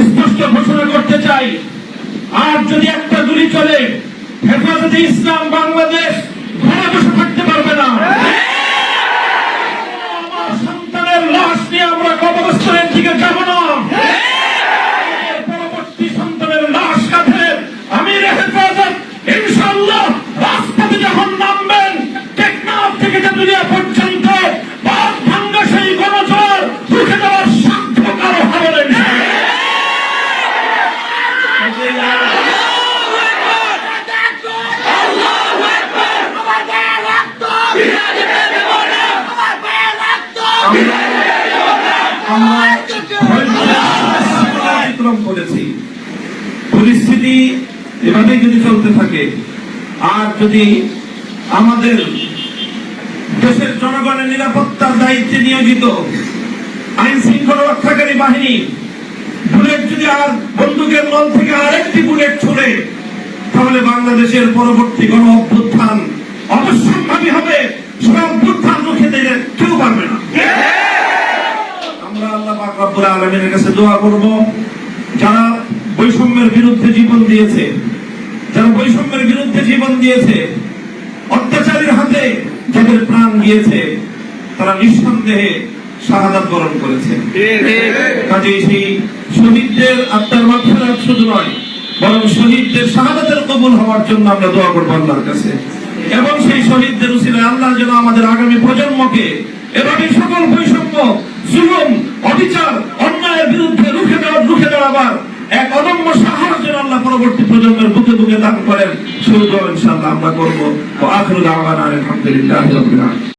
স্পষ্ট ঘোষণা করতে চাই, আর যদি একটা গুলি চলে, হেফাজতে ইসলাম বাংলাদেশ ঘরে বসে থাকতে পারবে না। আমার সন্তানের লাশ নিয়ে আমরা কবরস্থানের দিকে যাব না। পরবর্তী সন্তানের লাশ কাঁধে আমির হেফাজত ইনশাআল্লাহ রাজপথে যখন নামবেন, টেকনাফ থেকে তেতুলিয়া পর্যন্ত বাদ ভাঙ্গা সেই গণজোয়ার রুখে দেওয়ার সাধ্য কারো হবে না। পরিস্থিতি এভাবে যদি চলতে থাকে, আর যদি আমাদের দেশের জনগণের নিরাপত্তার দায়িত্বে নিয়োজিত আইন শৃঙ্খলা রক্ষাকারী বাহিনী বুলেট যদি আর বন্দুকের নল থেকে আরেকটি বুলেট ছুড়ে, তাহলে বাংলাদেশের পরবর্তী গণ অভ্যুত্থান অবশ্যম্ভাবী হবে। সে অভ্যুত্থান রুখে দিলে কেউ পারবে না। আমরা আল্লাহ পাক রব্বুল আলামিনের কাছে দোয়া করব, যারা বৈষম্যের বিরুদ্ধে জীবন দিয়েছে, যারা বৈষম্যের বিরুদ্ধে জীবন দিয়েছে, অত্যাচারীর হাতে যাদের প্রাণ গিয়েছে, তারা নিঃসন্দেহে শাহাদাত বরণ করেছে। কাজেই সেই শহীদদের আত্মার মাগফিরাত শুধু নয়, বরং শহীদদের শাহাদাতের কবুল হওয়ার জন্য আমরা দোয়া করব আল্লাহর কাছে। এবং সেই শহীদদের উসিলায় আল্লাহ যেন আমাদের আগামী প্রজন্মকে এভাবে সকল বৈষম্য, জুলুম, অবিচার, অন্যায়ের বিরুদ্ধে রুখে দেওয়ার এক অদম্য সাহস যেন আল্লাহ পরবর্তী প্রজন্মের বুকে বুকে দান করেন। শুরু ইনশাআল্লাহ আমরা করবো। আখিরু দাওয়ানা আলহামদুলিল্লাহি রাব্বিল আলামিন।